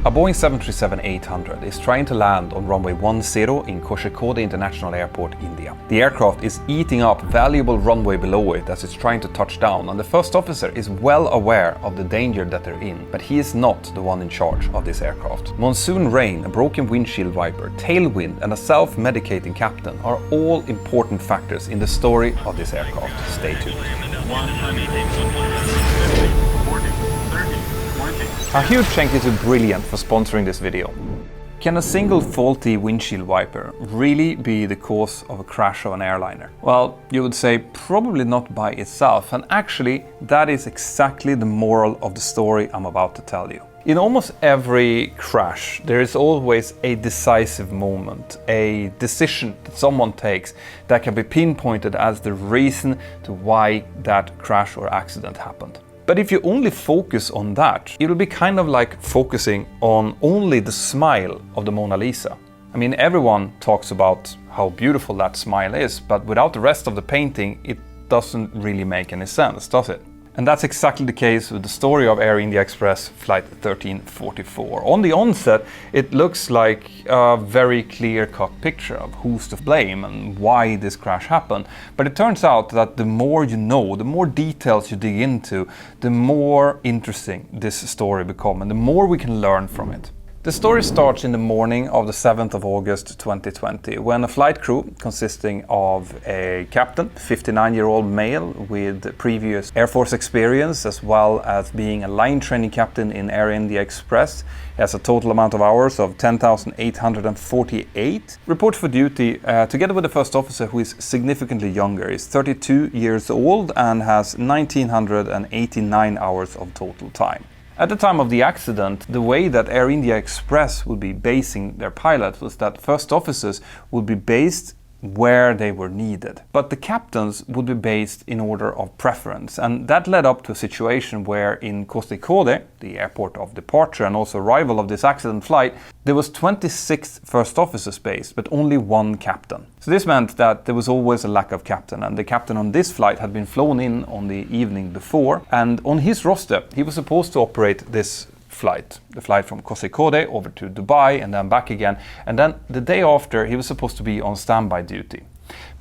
A Boeing 737-800 is trying to land on runway 10 in Kozhikode International Airport, India. The aircraft is eating up valuable runway below it as it's trying to touch down, and the first officer is well aware of the danger that they're in, but he is not the one in charge of this aircraft. Monsoon rain, a broken windshield wiper, tailwind, and a self-medicating captain are all important factors in the story of this aircraft. Stay tuned. A huge thank you to Brilliant for sponsoring this video. Can a single faulty windshield wiper really be the cause of a crash of an airliner? Well, you would say probably not by itself, and actually that is exactly the moral of the story I'm about to tell you. In almost every crash, there is always a decisive moment, a decision that someone takes that can be pinpointed as the reason to why that crash or accident happened. But if you only focus on that, it'll be kind of like focusing on only the smile of the Mona Lisa. I mean, everyone talks about how beautiful that smile is, but without the rest of the painting, it doesn't really make any sense, does it? And that's exactly the case with the story of Air India Express Flight 1344. On the onset, it looks like a very clear-cut picture of who's to blame and why this crash happened. But it turns out that the more you know, the more details you dig into, the more interesting this story becomes and the more we can learn from it. The story starts in the morning of the 7th of August 2020, when a flight crew consisting of a captain, 59-year-old male with previous Air Force experience, as well as being a line training captain in Air India Express, has a total amount of hours of 10,848, report for duty together with the first officer, who is significantly younger. He's 32 years old and has 1,989 hours of total time. At the time of the accident, the way that Air India Express would be basing their pilot was that first officers would be based where they were needed. But the captains would be based in order of preference, and that led up to a situation where in Kozhikode, the airport of departure and also arrival of this accident flight, there was 26 first officers based, but only one captain. So this meant that there was always a lack of captain, and the captain on this flight had been flown in on the evening before, and on his roster he was supposed to operate this flight, the flight from Kozhikode over to Dubai and then back again, and then the day after he was supposed to be on standby duty.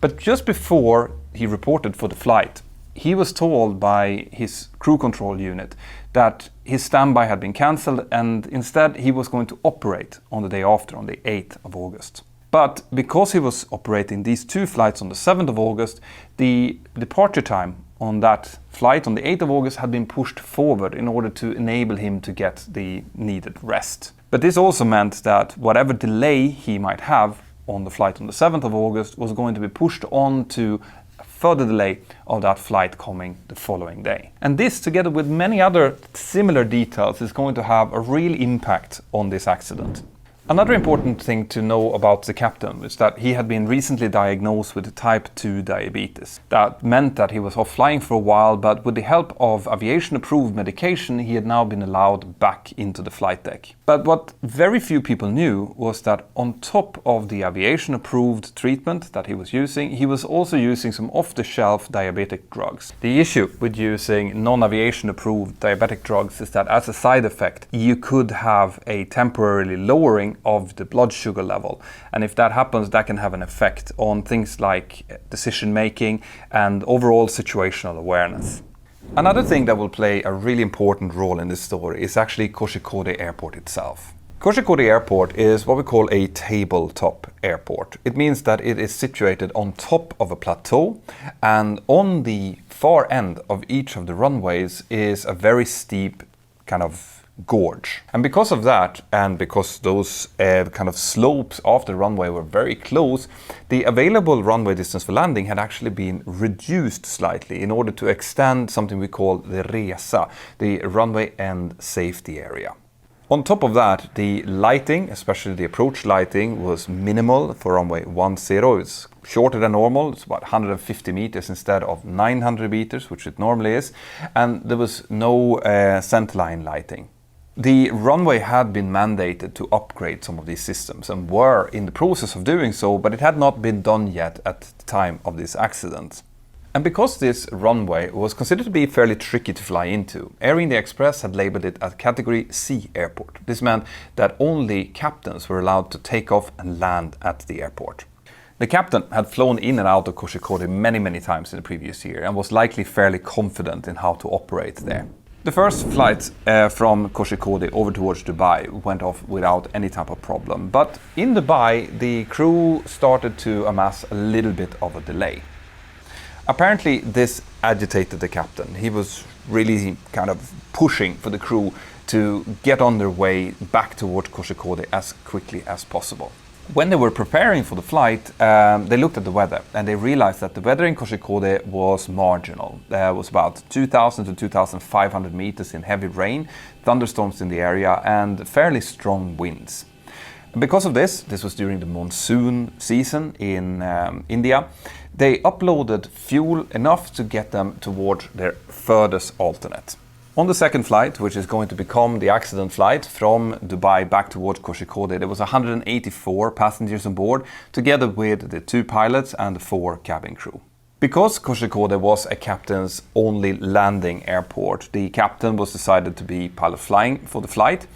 But just before he reported for the flight, he was told by his crew control unit that his standby had been cancelled, and instead he was going to operate on the day after, on the 8th of August. But because he was operating these two flights on the 7th of August, the departure time on that flight on the 8th of August had been pushed forward in order to enable him to get the needed rest. But this also meant that whatever delay he might have on the flight on the 7th of August was going to be pushed on to a further delay of that flight coming the following day. And this, together with many other similar details, is going to have a real impact on this accident. Another important thing to know about the captain is that he had been recently diagnosed with type 2 diabetes. That meant that he was off flying for a while, but with the help of aviation-approved medication, he had now been allowed back into the flight deck. But what very few people knew was that on top of the aviation-approved treatment that he was was also using some off-the-shelf diabetic drugs. The issue with using non-aviation-approved diabetic drugs is that as a side effect, you could have a temporarily lowering of the blood sugar level, and if that happens, that can have an effect on things like decision making and overall situational awareness. Another thing that will play a really important role in this story is actually Kozhikode Airport itself. Kozhikode Airport is what we call a tabletop airport. It means that it is situated on top of a plateau, and on the far end of each of the runways is a very steep kind of gorge. And because of that, and because those kind of slopes of the runway were very close, the available runway distance for landing had actually been reduced slightly in order to extend something we call the RESA, the runway end safety area. On top of that, the lighting, especially the approach lighting, was minimal for runway 10. It's shorter than normal. It's about 150 meters instead of 900 meters, which it normally is. And there was no centerline lighting. The runway had been mandated to upgrade some of these systems and were in the process of doing so, but it had not been done yet at the time of this accident. And because this runway was considered to be fairly tricky to fly into, Air India Express had labeled it a Category C airport. This meant that only captains were allowed to take off and land at the airport. The captain had flown in and out of Kozhikode many times in the previous year and was likely fairly confident in how to operate there. The first flight from Kozhikode over towards Dubai went off without any type of problem, but in Dubai the crew started to amass a little bit of a delay. Apparently this agitated the captain. He was really kind of pushing for the crew to get on their way back towards Kozhikode as quickly as possible. When they were preparing for the flight, they looked at the weather and they realized that the weather in Kozhikode was marginal. There was about 2,000 to 2,500 meters in heavy rain, thunderstorms in the area and fairly strong winds. Because of this was during the monsoon season in India, they uploaded fuel enough to get them towards their furthest alternate. On the second flight, which is going to become the accident flight from Dubai back towards Kozhikode, there was 184 passengers on board, together with the 2 pilots and the 4 cabin crew. Because Kozhikode was a captain's only landing airport, the captain was decided to be pilot flying for the flight.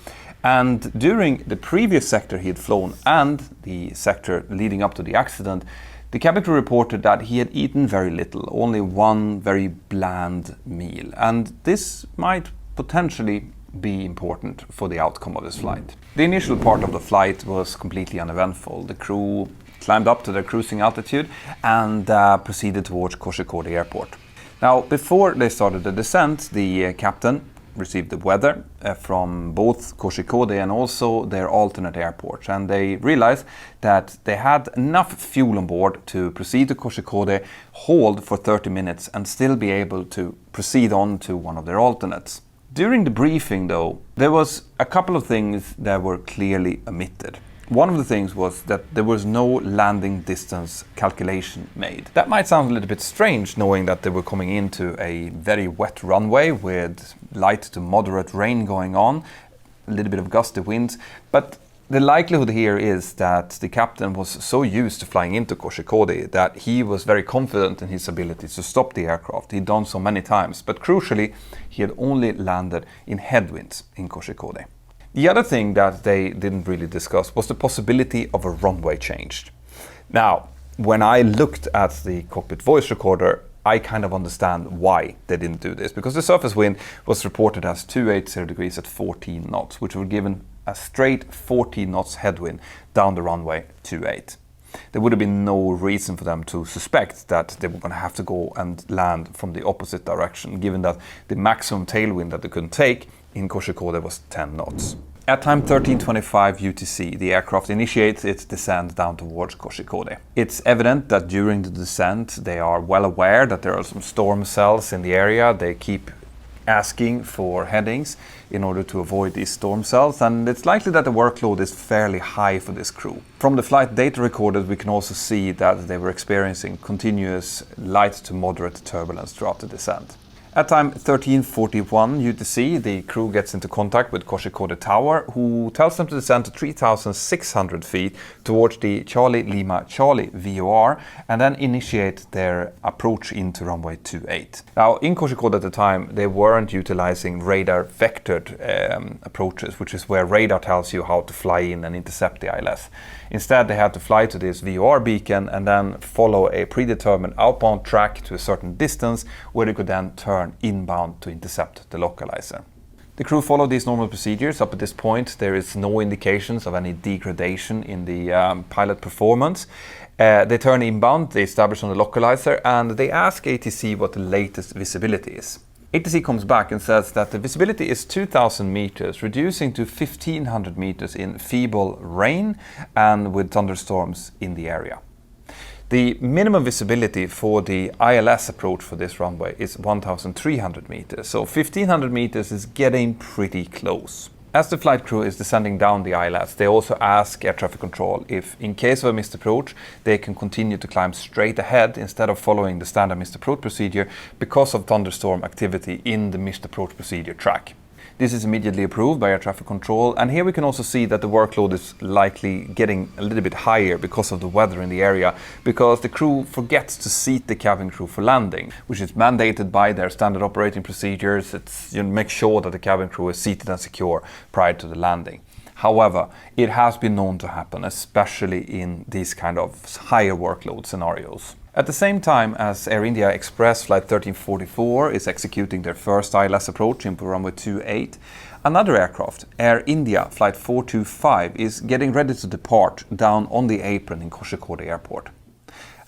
And during the previous sector he had flown and the sector leading up to the accident, the cabin crew reported that he had eaten very little, only one very bland meal, and this might potentially be important for the outcome of this flight. The initial part of the flight was completely uneventful. The crew climbed up to their cruising altitude and proceeded towards Kozhikode Airport. Now, before they started the descent, the captain received the weather from both Kozhikode and also their alternate airports, and they realized that they had enough fuel on board to proceed to Kozhikode, hold for 30 minutes and still be able to proceed on to one of their alternates. During the briefing though, there was a couple of things that were clearly omitted. One of the things was that there was no landing distance calculation made. That might sound a little bit strange, knowing that they were coming into a very wet runway with light to moderate rain going on, a little bit of gusty winds, but the likelihood here is that the captain was so used to flying into Kozhikode that he was very confident in his ability to stop the aircraft. He'd done so many times, but crucially, he had only landed in headwinds in Kozhikode. The other thing that they didn't really discuss was the possibility of a runway change. Now, when I looked at the cockpit voice recorder, I kind of understand why they didn't do this, because the surface wind was reported as 280 degrees at 14 knots, which were given a straight 14 knots headwind down the runway 28. There would have been no reason for them to suspect that they were going to have to go and land from the opposite direction, given that the maximum tailwind that they could take in Kozhikode was 10 knots. At time 13:25 UTC, the aircraft initiates its descent down towards Kozhikode. It's evident that during the descent they are well aware that there are some storm cells in the area. They keep asking for headings in order to avoid these storm cells, and it's likely that the workload is fairly high for this crew. From the flight data recorded, we can also see that they were experiencing continuous light to moderate turbulence throughout the descent. At time 13:41 UTC, the crew gets into contact with Kozhikode Tower, who tells them to descend to 3,600 feet towards the Charlie Lima Charlie VOR and then initiate their approach into runway 28. Now, in Kozhikode at the time, they weren't utilizing radar vectored approaches, which is where radar tells you how to fly in and intercept the ILS. Instead, they had to fly to this VOR beacon and then follow a predetermined outbound track to a certain distance where they could then turn inbound to intercept the localizer. The crew followed these normal procedures. Up at this point, there is no indications of any degradation in the pilot performance. They turn inbound, they establish on the localizer, and they ask ATC what the latest visibility is. ATC comes back and says that the visibility is 2,000 meters, reducing to 1,500 meters in feeble rain and with thunderstorms in the area. The minimum visibility for the ILS approach for this runway is 1,300 meters, so 1,500 meters is getting pretty close. As the flight crew is descending down the ILS, they also ask air traffic control if, in case of a missed approach, they can continue to climb straight ahead instead of following the standard missed approach procedure because of thunderstorm activity in the missed approach procedure track. This is immediately approved by air traffic control, and here we can also see that the workload is likely getting a little bit higher because of the weather in the area, because the crew forgets to seat the cabin crew for landing, which is mandated by their standard operating procedures. It's, make sure that the cabin crew is seated and secure prior to the landing. However, it has been known to happen, especially in these kind of higher workload scenarios. At the same time as Air India Express Flight 1344 is executing their first ILS approach into runway 28, another aircraft, Air India Flight 425, is getting ready to depart down on the apron in Kozhikode Airport.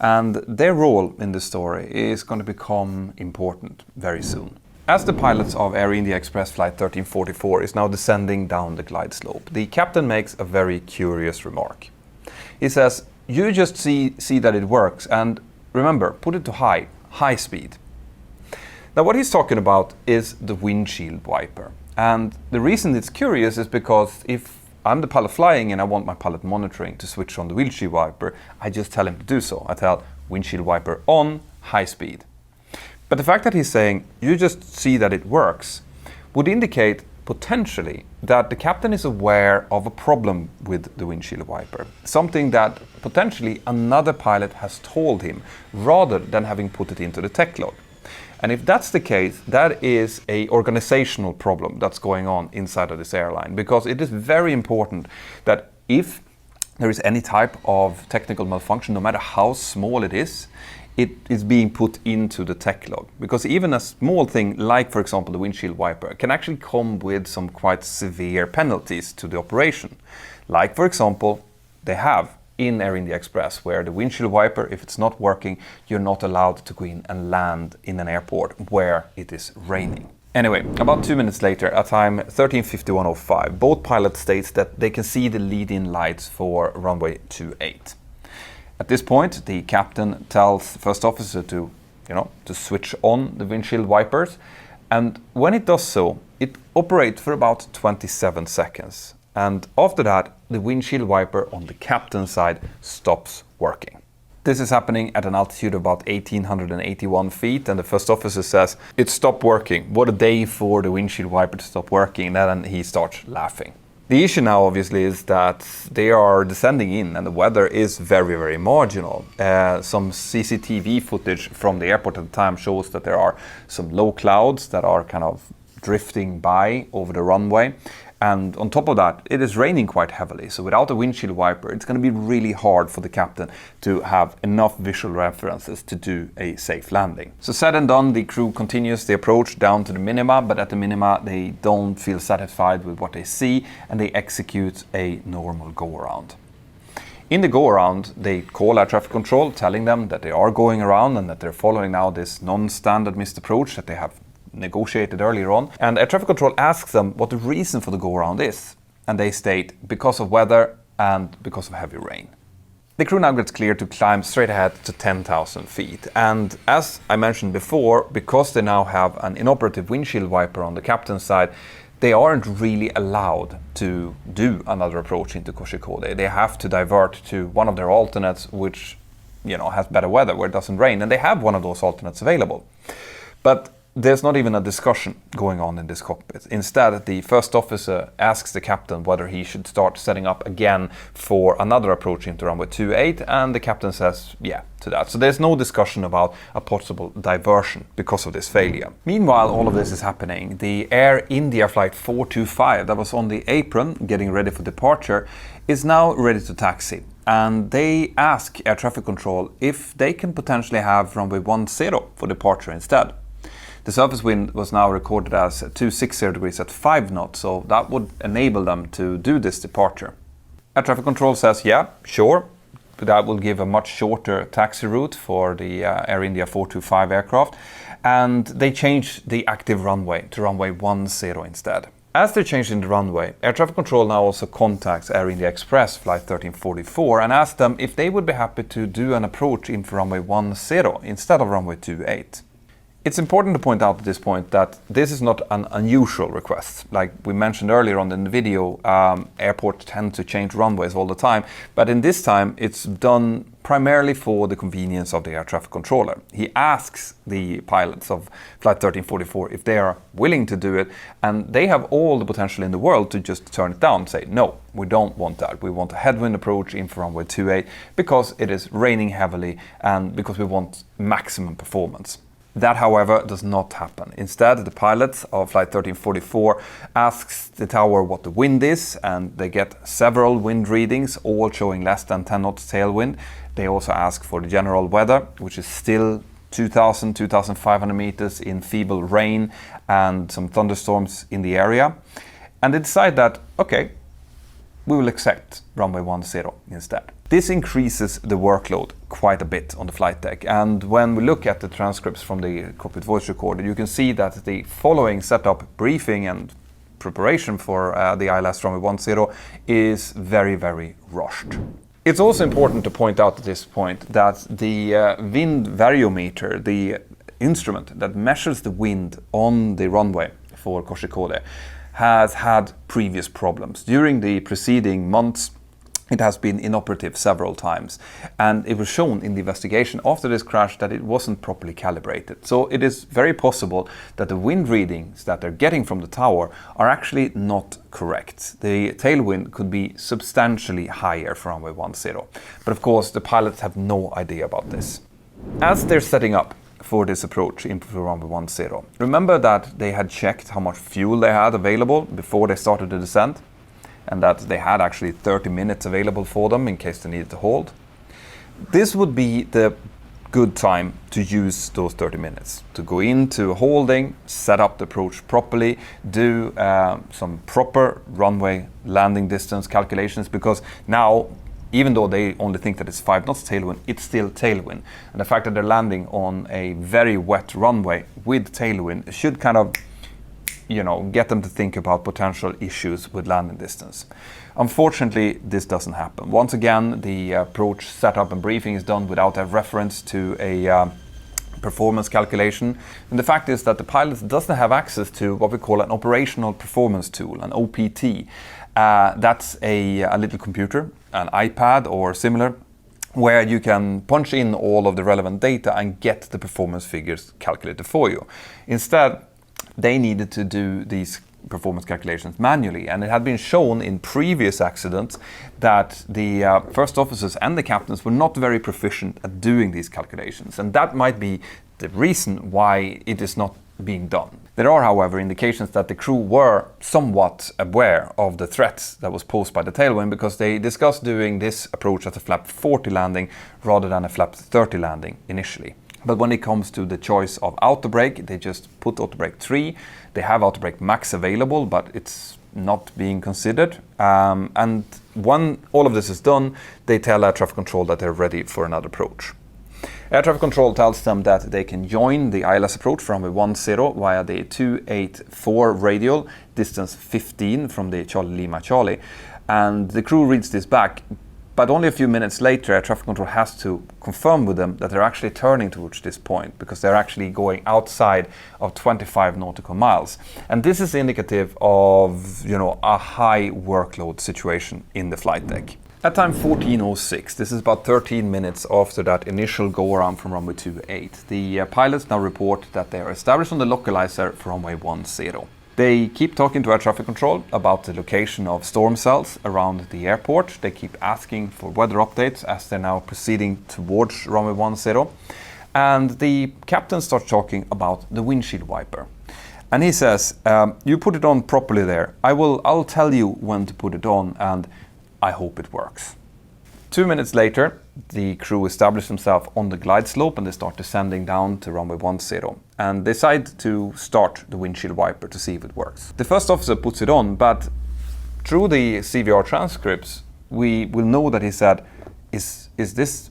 And their role in this story is going to become important very soon. As the pilots of Air India Express Flight 1344 is now descending down the glide slope, the captain makes a very curious remark. He says, "You just see that it works, and remember, put it to high speed." Now what he's talking about is the windshield wiper. And the reason it's curious is because if I'm the pilot flying and I want my pilot monitoring to switch on the windshield wiper, I just tell him to do so. I tell windshield wiper on, high speed. But the fact that he's saying, you just see that it works, would indicate potentially that the captain is aware of a problem with the windshield wiper. Something that potentially another pilot has told him, rather than having put it into the tech log. And if that's the case, that is an organizational problem that's going on inside of this airline, because it is very important that if there is any type of technical malfunction, no matter how small it is being put into the tech log. Because even a small thing like, for example, the windshield wiper can actually come with some quite severe penalties to the operation. Like, for example, they have in Air India Express, where the windshield wiper, if it's not working, you're not allowed to go in and land in an airport where it is raining. Anyway, about 2 minutes later, at time 13:51:05, both pilots states that they can see the lead-in lights for runway 28. At this point, the captain tells the first officer to switch on the windshield wipers. And when it does so, it operates for about 27 seconds. And after that, the windshield wiper on the captain's side stops working. This is happening at an altitude of about 1,881 feet, and the first officer says, "It stopped working. What a day for the windshield wiper to stop working." And then he starts laughing. The issue now obviously is that they are descending in and the weather is very, very marginal. Some CCTV footage from the airport at the time shows that there are some low clouds that are kind of drifting by over the runway. And on top of that, it is raining quite heavily. So without a windshield wiper, it's going to be really hard for the captain to have enough visual references to do a safe landing. So said and done, the crew continues the approach down to the minima, but at the minima, they don't feel satisfied with what they see and they execute a normal go-around. In the go-around, they call air traffic control, telling them that they are going around and that they're following now this non-standard missed approach that they have negotiated earlier on. And air traffic control asks them what the reason for the go-around is. And they state, because of weather and because of heavy rain. The crew now gets cleared to climb straight ahead to 10,000 feet. And as I mentioned before, because they now have an inoperative windshield wiper on the captain's side, they aren't really allowed to do another approach into Kozhikode. They have to divert to one of their alternates, which has better weather, where it doesn't rain. And they have one of those alternates available. But there's not even a discussion going on in this cockpit. Instead, the first officer asks the captain whether he should start setting up again for another approach into runway 28, and the captain says yeah to that. So there's no discussion about a possible diversion because of this failure. Meanwhile, all of this is happening. The Air India Flight 425 that was on the apron getting ready for departure is now ready to taxi. And they ask air traffic control if they can potentially have runway 10 for departure instead. The surface wind was now recorded as 260 degrees at 5 knots, so that would enable them to do this departure. Air traffic control says, yeah, sure, but that will give a much shorter taxi route for the Air India 425 aircraft, and they change the active runway to runway 10 instead. As they're changing the runway, air traffic control now also contacts Air India Express Flight 1344 and asks them if they would be happy to do an approach into runway 10 instead of runway 28. It's important to point out at this point that this is not an unusual request. Like we mentioned earlier on in the video, airports tend to change runways all the time, but in this time it's done primarily for the convenience of the air traffic controller. He asks the pilots of Flight 1344 if they are willing to do it, and they have all the potential in the world to just turn it down and say, no, we don't want that. We want a headwind approach in for runway 28 because it is raining heavily and because we want maximum performance. That, however, does not happen. Instead, the pilots of Flight 1344 asks the tower what the wind is, and they get several wind readings, all showing less than 10 knots tailwind. They also ask for the general weather, which is still 2,000, 2,500 meters in feeble rain and some thunderstorms in the area. And they decide that, okay, we will accept runway 10 instead. This increases the workload quite a bit on the flight deck, and when we look at the transcripts from the cockpit voice recorder, you can see that the following setup, briefing and preparation for the ILS runway 10 is very, very rushed. It's also important to point out at this point that the wind variometer, the instrument that measures the wind on the runway for Kozhikode, has had previous problems. During the preceding months, it has been inoperative several times, and it was shown in the investigation after this crash that it wasn't properly calibrated. So it is very possible that the wind readings that they're getting from the tower are actually not correct. The tailwind could be substantially higher for runway 10, but of course the pilots have no idea about this. As they're setting up for this approach in runway 10, remember that they had checked how much fuel they had available before they started the descent, and that they had actually 30 minutes available for them in case they needed to hold. This would be the good time to use those 30 minutes to go into holding, set up the approach properly, do some proper runway landing distance calculations, because now, even though they only think that it's 5 knots tailwind, it's still tailwind. And the fact that they're landing on a very wet runway with tailwind should kind of, get them to think about potential issues with landing distance. Unfortunately, this doesn't happen. Once again, the approach setup and briefing is done without a reference to a performance calculation. And the fact is that the pilot doesn't have access to what we call an operational performance tool, an OPT. That's a little computer, an iPad or similar, where you can punch in all of the relevant data and get the performance figures calculated for you. Instead, they needed to do these performance calculations manually, and it had been shown in previous accidents that the first officers and the captains were not very proficient at doing these calculations, and that might be the reason why it is not being done. There are, however, indications that the crew were somewhat aware of the threats that was posed by the tailwind, because they discussed doing this approach as a flap 40 landing rather than a flap 30 landing initially. But when it comes to the choice of auto brake, they just put auto brake 3. They have auto brake max available, but it's not being considered. And when all of this is done, they tell air traffic control that they're ready for another approach. Air traffic control tells them that they can join the ILS approach from runway 10 via the 284 radial, distance 15 from the Charlie Lima Charlie. And the crew reads this back. But only a few minutes later, air traffic control has to confirm with them that they're actually turning towards this point, because they're actually going outside of 25 nautical miles. And this is indicative of, a high workload situation in the flight deck. At time 14:06, this is about 13 minutes after that initial go-around from runway 28, the pilots now report that they are established on the localizer for runway 10. They keep talking to air traffic control about the location of storm cells around the airport. They keep asking for weather updates as they're now proceeding towards runway 10. And the captain starts talking about the windshield wiper. And he says, you put it on properly there. I'll tell you when to put it on, and I hope it works. 2 minutes later, the crew establish themselves on the glide slope and they start descending down to runway 10 and decide to start the windshield wiper to see if it works. The first officer puts it on, but through the CVR transcripts, we will know that he said,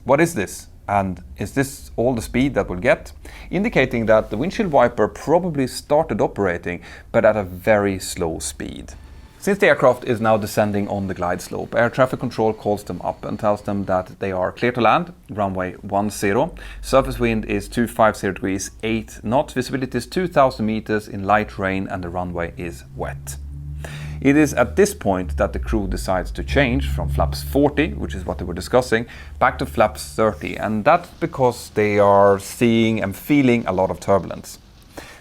what is this? And is this all the speed that we'll get? Indicating that the windshield wiper probably started operating, but at a very slow speed. Since the aircraft is now descending on the glide slope, air traffic control calls them up and tells them that they are clear to land, runway 10. Surface wind is 250 degrees, 8 knots, visibility is 2,000 meters in light rain, and the runway is wet. It is at this point that the crew decides to change from flaps 40, which is what they were discussing, back to flaps 30, and that's because they are seeing and feeling a lot of turbulence.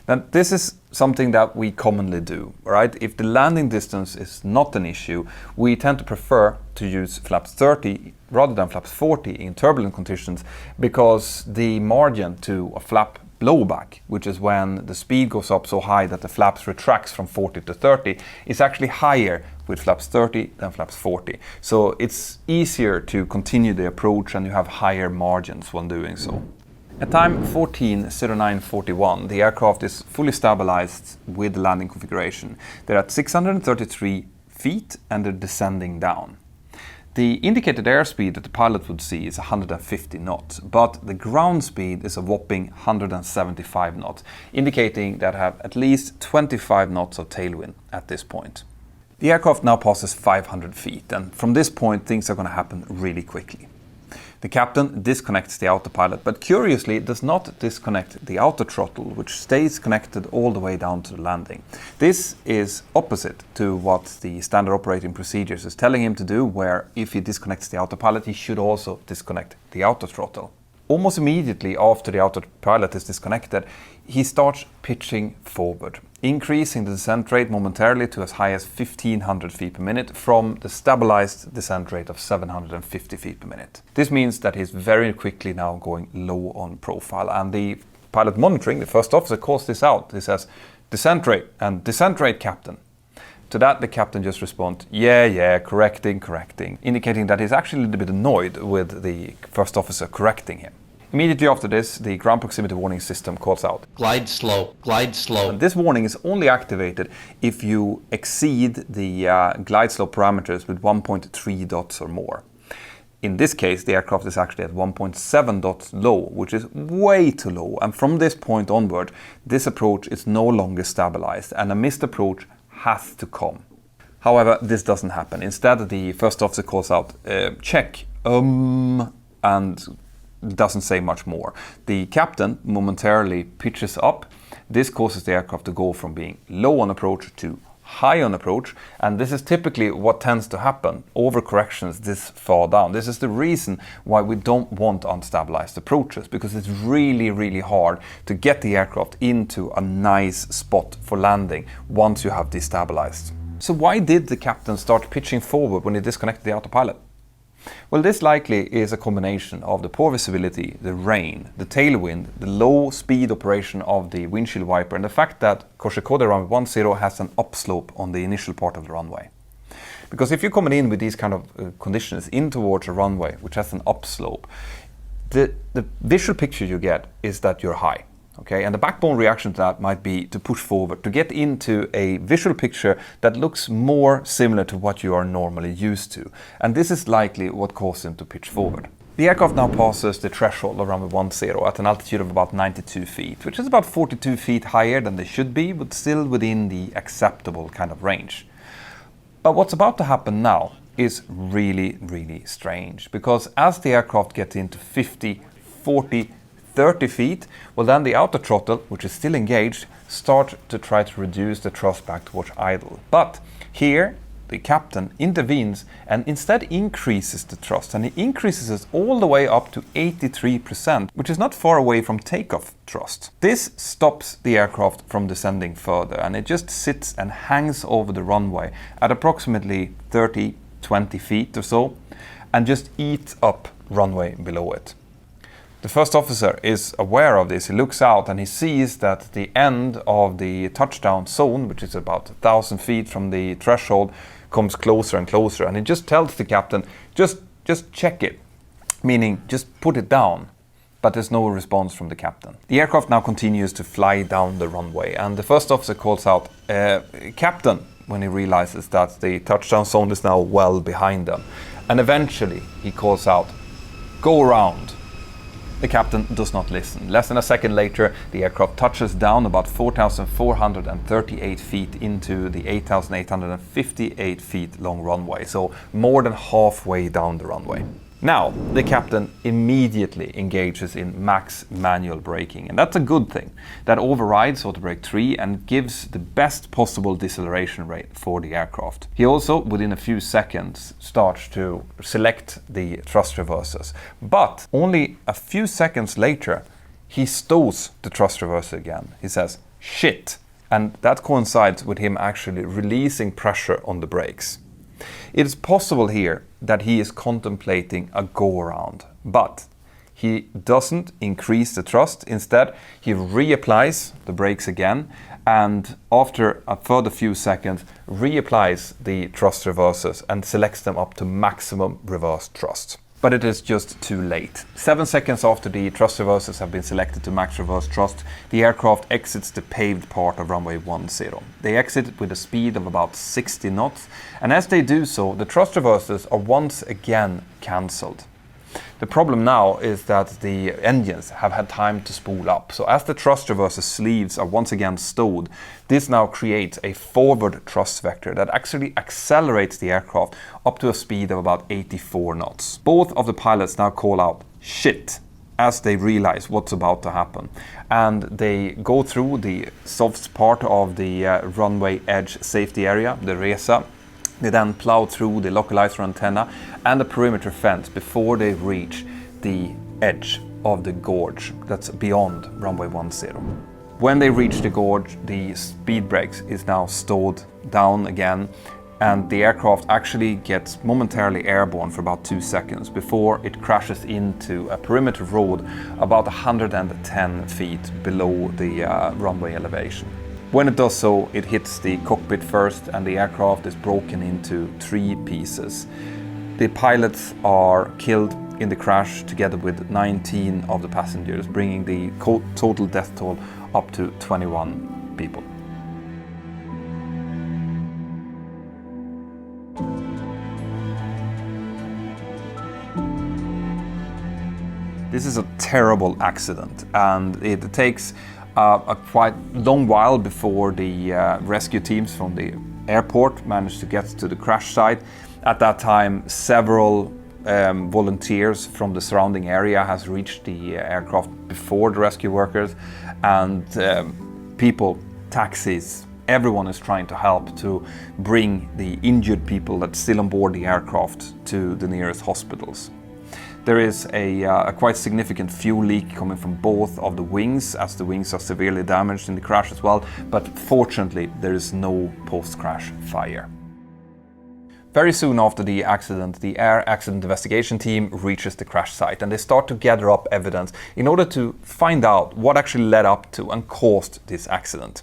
Now, this is something that we commonly do, right? If the landing distance is not an issue, we tend to prefer to use flaps 30 rather than flaps 40 in turbulent conditions, because the margin to a flap blowback, which is when the speed goes up so high that the flaps retracts from 40 to 30, is actually higher with flaps 30 than flaps 40. So it's easier to continue the approach and you have higher margins when doing so. At time 14:09:41, the aircraft is fully stabilized with the landing configuration. They're at 633 feet and they're descending down. The indicated airspeed that the pilot would see is 150 knots, but the ground speed is a whopping 175 knots, indicating that have at least 25 knots of tailwind at this point. The aircraft now passes 500 feet, and from this point things are going to happen really quickly. The captain disconnects the autopilot, but curiously does not disconnect the auto throttle, which stays connected all the way down to the landing. This is opposite to what the standard operating procedures is telling him to do, where if he disconnects the autopilot, he should also disconnect the auto throttle. Almost immediately after the autopilot is disconnected, he starts pitching forward, increasing the descent rate momentarily to as high as 1,500 feet per minute from the stabilized descent rate of 750 feet per minute. This means that he's very quickly now going low on profile, and the pilot monitoring, the first officer, calls this out. He says, "Descent rate," and "Descent rate, captain." To that, the captain just responds, yeah, correcting, indicating that he's actually a little bit annoyed with the first officer correcting him. Immediately after this, the ground proximity warning system calls out, "Glide slow, glide slow." And this warning is only activated if you exceed the glide slope parameters with 1.3 dots or more. In this case, the aircraft is actually at 1.7 dots low, which is way too low. And from this point onward, this approach is no longer stabilized and a missed approach has to come. However, this doesn't happen. Instead, the first officer calls out, check, and doesn't say much more. The captain momentarily pitches up. This causes the aircraft to go from being low on approach to high on approach, and this is typically what tends to happen over corrections this far down. This is the reason why we don't want unstabilized approaches, because it's really hard to get the aircraft into a nice spot for landing once you have destabilized. So why did the captain start pitching forward when he disconnected the autopilot? Well, this likely is a combination of the poor visibility, the rain, the tailwind, the low speed operation of the windshield wiper, and the fact that Kozhikode Runway 10 has an upslope on the initial part of the runway. Because if you're coming in with these kind of conditions in towards a runway which has an upslope, the visual picture you get is that you're high. Okay, and the backbone reaction to that might be to push forward, to get into a visual picture that looks more similar to what you are normally used to. And this is likely what caused him to pitch forward. The aircraft now passes the threshold of runway 10 at an altitude of about 92 feet, which is about 42 feet higher than they should be, but still within the acceptable kind of range. But what's about to happen now is really strange, because as the aircraft gets into 50, 40, 30 feet, well then the auto throttle, which is still engaged, starts to try to reduce the thrust back towards idle. But here the captain intervenes and instead increases the thrust, and he increases it all the way up to 83%, which is not far away from takeoff thrust. This stops the aircraft from descending further, and it just sits and hangs over the runway at approximately 20 feet or so, and just eats up runway below it. The first officer is aware of this. He looks out and he sees that the end of the touchdown zone, which is about 1,000 feet from the threshold, comes closer and closer. And he just tells the captain, just check it, meaning just put it down. But there's no response from the captain. The aircraft now continues to fly down the runway, and the first officer calls out, "Captain," when he realizes that the touchdown zone is now well behind them. And eventually he calls out, "Go around." The captain does not listen. Less than a second later, the aircraft touches down about 4,438 feet into the 8,858 feet long runway, so more than halfway down the runway. Now, the captain immediately engages in max manual braking, and that's a good thing. That overrides auto brake 3 and gives the best possible deceleration rate for the aircraft. He also, within a few seconds, starts to select the thrust reversers. But only a few seconds later, he stows the thrust reverser again. He says, "Shit!" And that coincides with him actually releasing pressure on the brakes. It is possible here that he is contemplating a go-around, but he doesn't increase the thrust. Instead, he reapplies the brakes again, and after a further few seconds, reapplies the thrust reversers and selects them up to maximum reverse thrust. But it is just too late. 7 seconds after the thrust reversers have been selected to max reverse thrust, the aircraft exits the paved part of runway 10. They exit with a speed of about 60 knots, and as they do so, the thrust reversers are once again cancelled. The problem now is that the engines have had time to spool up. So as the thrust reverser sleeves are once again stowed, this now creates a forward thrust vector that actually accelerates the aircraft up to a speed of about 84 knots. Both of the pilots now call out "shit" as they realize what's about to happen. And they go through the soft part of the runway edge safety area, the RESA. They then plow through the localizer antenna and the perimeter fence before they reach the edge of the gorge that's beyond runway 10. When they reach the gorge, the speed brakes is now stowed down again, and the aircraft actually gets momentarily airborne for about 2 seconds before it crashes into a perimeter road about 110 feet below the runway elevation. When it does so, it hits the cockpit first, and the aircraft is broken into 3 pieces. The pilots are killed in the crash together with 19 of the passengers, bringing the total death toll up to 21 people. This is a terrible accident, and it takes a quite long while before the rescue teams from the airport managed to get to the crash site. At that time, several volunteers from the surrounding area has reached the aircraft before the rescue workers, and people, taxis, everyone is trying to help to bring the injured people that's still on board the aircraft to the nearest hospitals. There is a quite significant fuel leak coming from both of the wings, as the wings are severely damaged in the crash as well, but fortunately there is no post-crash fire. Very soon after the accident, the Air Accident Investigation Team reaches the crash site, and they start to gather up evidence in order to find out what actually led up to and caused this accident.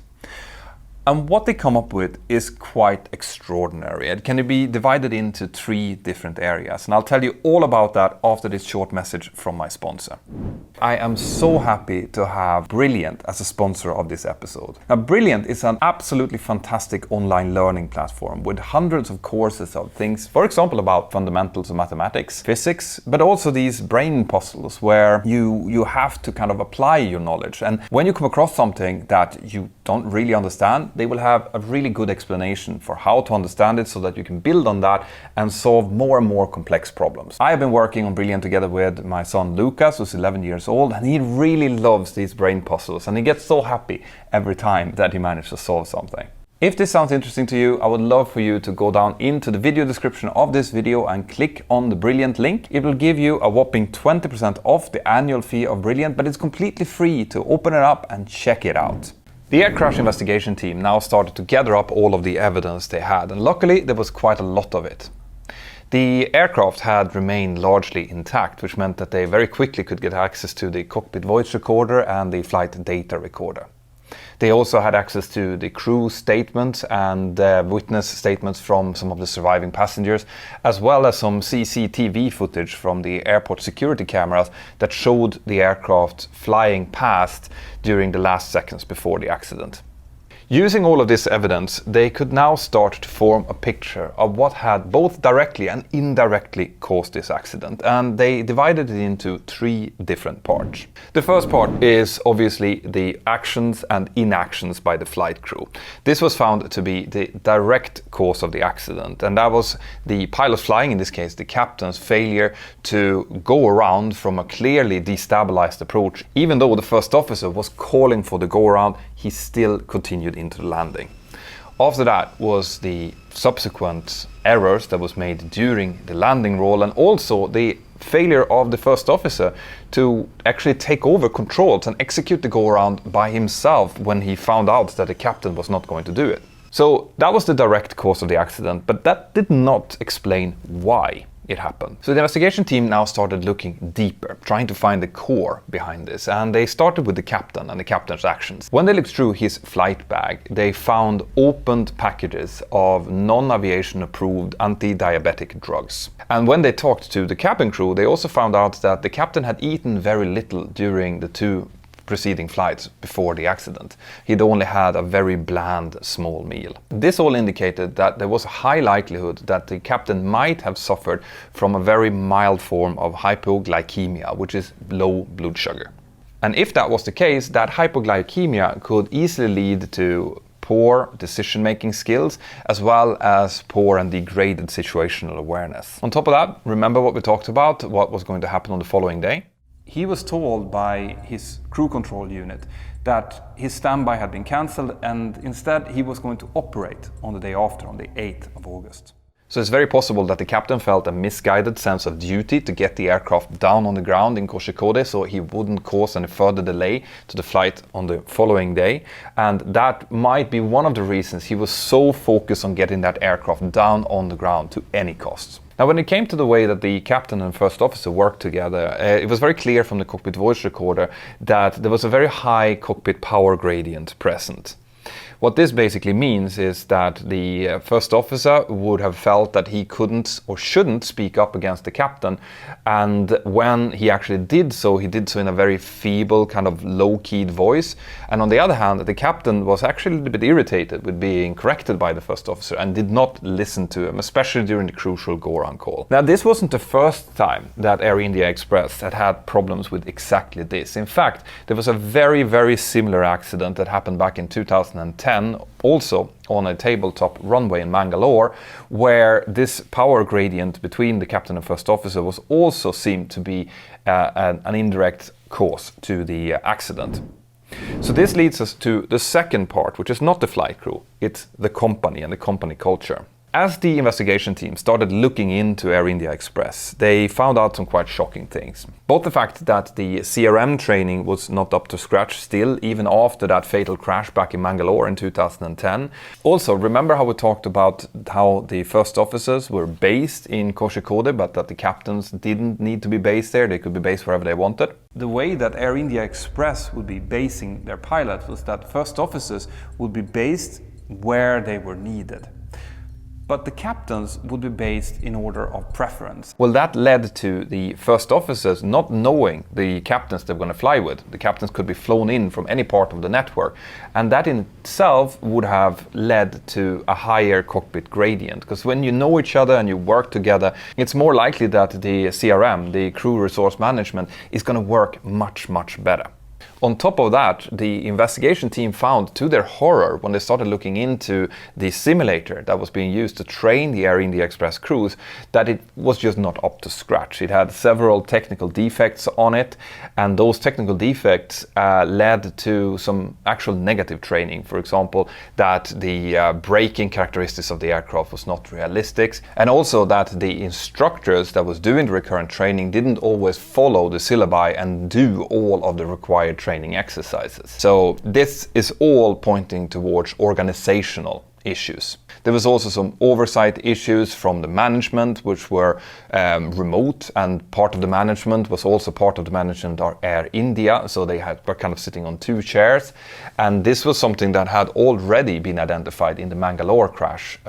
And what they come up with is quite extraordinary. It can be divided into 3 different areas, and I'll tell you all about that after this short message from my sponsor. I am so happy to have Brilliant as a sponsor of this episode. Now, Brilliant is an absolutely fantastic online learning platform with hundreds of courses of things, for example, about fundamentals of mathematics, physics, but also these brain puzzles where you have to kind of apply your knowledge. And when you come across something that you don't really understand, they will have a really good explanation for how to understand it so that you can build on that and solve more and more complex problems. I have been working on Brilliant together with my son Lucas, who's 11 years old, and he really loves these brain puzzles, and he gets so happy every time that he manages to solve something. If this sounds interesting to you, I would love for you to go down into the video description of this video and click on the Brilliant link. It will give you a whopping 20% off the annual fee of Brilliant, but it's completely free to open it up and check it out. The air crash investigation team now started to gather up all of the evidence they had, and luckily there was quite a lot of it. The aircraft had remained largely intact, which meant that they very quickly could get access to the cockpit voice recorder and the flight data recorder. They also had access to the crew statements and witness statements from some of the surviving passengers, as well as some CCTV footage from the airport security cameras that showed the aircraft flying past during the last seconds before the accident. Using all of this evidence, they could now start to form a picture of what had both directly and indirectly caused this accident, and they divided it into 3 different parts. The first part is obviously the actions and inactions by the flight crew. This was found to be the direct cause of the accident, and that was the pilot flying, in this case the captain's failure to go around from a clearly destabilized approach. Even though the first officer was calling for the go around, he still continued into the landing. After that was the subsequent errors that was made during the landing roll, and also the failure of the first officer to actually take over controls and execute the go around by himself when he found out that the captain was not going to do it. So that was the direct cause of the accident, but that did not explain why it happened. So the investigation team now started looking deeper, trying to find the core behind this, and they started with the captain and the captain's actions. When they looked through his flight bag, they found opened packages of non-aviation approved anti-diabetic drugs. And when they talked to the cabin crew, they also found out that the captain had eaten very little during the 2 preceding flights before the accident. He'd only had a very bland small meal. This all indicated that there was a high likelihood that the captain might have suffered from a very mild form of hypoglycemia, which is low blood sugar. And if that was the case, that hypoglycemia could easily lead to poor decision-making skills, as well as poor and degraded situational awareness. On top of that, remember what we talked about, what was going to happen on the following day? He was told by his crew control unit that his standby had been cancelled, and instead he was going to operate on the day after, on the 8th of August. So it's very possible that the captain felt a misguided sense of duty to get the aircraft down on the ground in Kozhikode so he wouldn't cause any further delay to the flight on the following day. And that might be one of the reasons he was so focused on getting that aircraft down on the ground to any cost. Now, when it came to the way that the captain and first officer worked together, it was very clear from the cockpit voice recorder that there was a very high cockpit power gradient present. What this basically means is that the first officer would have felt that he couldn't or shouldn't speak up against the captain, and when he actually did so, he did so in a very feeble, kind of low-keyed voice. And on the other hand, the captain was actually a little bit irritated with being corrected by the first officer and did not listen to him, especially during the crucial go-around call. Now, this wasn't the first time that Air India Express had problems with exactly this. In fact, there was a very, very similar accident that happened back in 2010, also on a tabletop runway in Mangalore, where this power gradient between the captain and first officer was also seemed to be an indirect cause to the accident. So this leads us to the second part, which is not the flight crew, it's the company and the company culture. As the investigation team started looking into Air India Express, they found out some quite shocking things. Both the fact that the CRM training was not up to scratch still, even after that fatal crash back in Mangalore in 2010. Also, remember how we talked about how the first officers were based in Kozhikode, but that the captains didn't need to be based there, they could be based wherever they wanted? The way that Air India Express would be basing their pilots was that first officers would be based where they were needed. But the captains would be based in order of preference. Well, that led to the first officers not knowing the captains they were going to fly with. The captains could be flown in from any part of the network. And that in itself would have led to a higher cockpit gradient. Because when you know each other and you work together, it's more likely that the CRM, the crew resource management, is going to work much, much better. On top of that, the investigation team found, to their horror, when they started looking into the simulator that was being used to train the Air India Express crews, that it was just not up to scratch. It had several technical defects on it, and those technical defects led to some actual negative training. For example, that the braking characteristics of the aircraft was not realistic, and also that the instructors that was doing the recurrent training didn't always follow the syllabi and do all of the required training exercises. So this is all pointing towards organizational issues. There was also some oversight issues from the management, which were remote, and part of the management was also part of the management of Air India, so they were kind of sitting on 2 chairs, and this was something that had already been identified in the Mangalore crash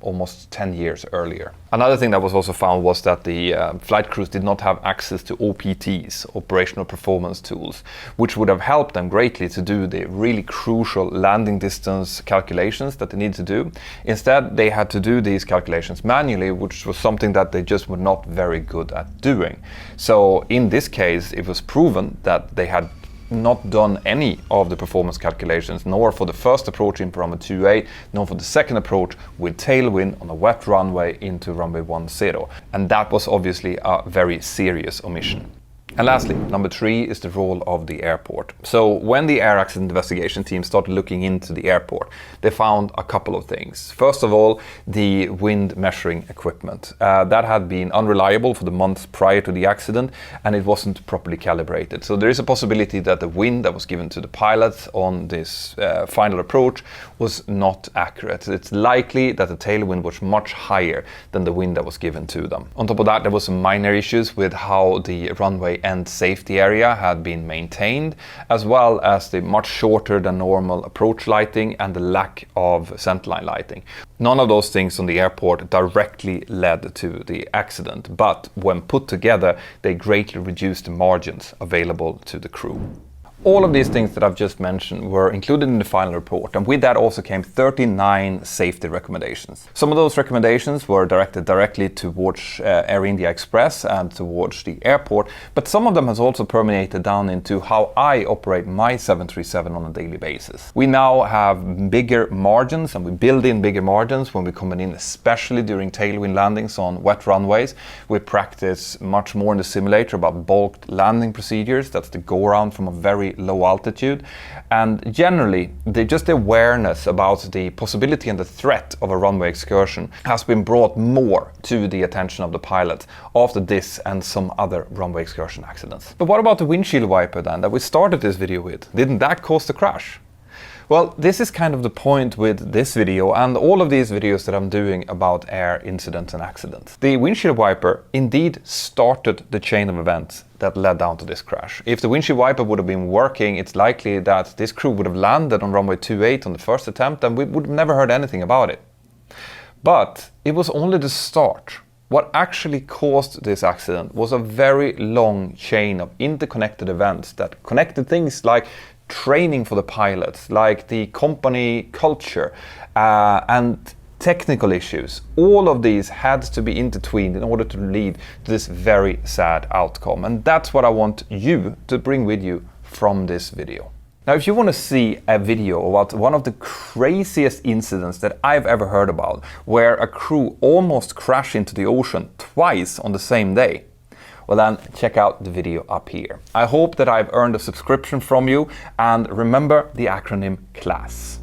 almost 10 years earlier. Another thing that was also found was that the flight crews did not have access to OPTs, operational performance tools, which would have helped them greatly to do the really crucial landing distance calculations that they needed to do. Instead, they had to do these calculations manually, which was something that they just were not very good at doing. So in this case, it was proven that they had not done any of the performance calculations, nor for the first approach in runway 28, nor for the second approach with tailwind on a wet runway into runway 10. And that was obviously a very serious omission. And lastly, number 3 is the role of the airport. So when the air accident investigation team started looking into the airport, they found a couple of things. First of all, the wind measuring equipment. That had been unreliable for the months prior to the accident, and it wasn't properly calibrated. So there is a possibility that the wind that was given to the pilots on this final approach was not accurate. It's likely that the tailwind was much higher than the wind that was given to them. On top of that, there was some minor issues with how the runway and safety area had been maintained, as well as the much shorter than normal approach lighting and the lack of centerline lighting. None of those things on the airport directly led to the accident, but when put together, they greatly reduced the margins available to the crew. All of these things that I've just mentioned were included in the final report, and with that also came 39 safety recommendations. Some of those recommendations were directed directly towards Air India Express and towards the airport, but some of them has also permeated down into how I operate my 737 on a daily basis. We now have bigger margins, and we build in bigger margins when we're coming in, especially during tailwind landings on wet runways. We practice much more in the simulator about bulked landing procedures. That's the go around from a very low altitude, and generally just the awareness about the possibility and the threat of a runway excursion has been brought more to the attention of the pilots after this and some other runway excursion accidents. But what about the windshield wiper then that we started this video with? Didn't that cause the crash? Well, this is kind of the point with this video and all of these videos that I'm doing about air incidents and accidents. The windshield wiper indeed started the chain of events that led down to this crash. If the windshield wiper would have been working, it's likely that this crew would have landed on runway 28 on the first attempt and we would have never heard anything about it. But it was only the start. What actually caused this accident was a very long chain of interconnected events that connected things like training for the pilots, like the company culture and technical issues. All of these had to be intertwined in order to lead to this very sad outcome. And that's what I want you to bring with you from this video. Now, if you want to see a video about one of the craziest incidents that I've ever heard about, where a crew almost crashed into the ocean twice on the same day, well then, check out the video up here. I hope that I've earned a subscription from you, and remember the acronym CLASS.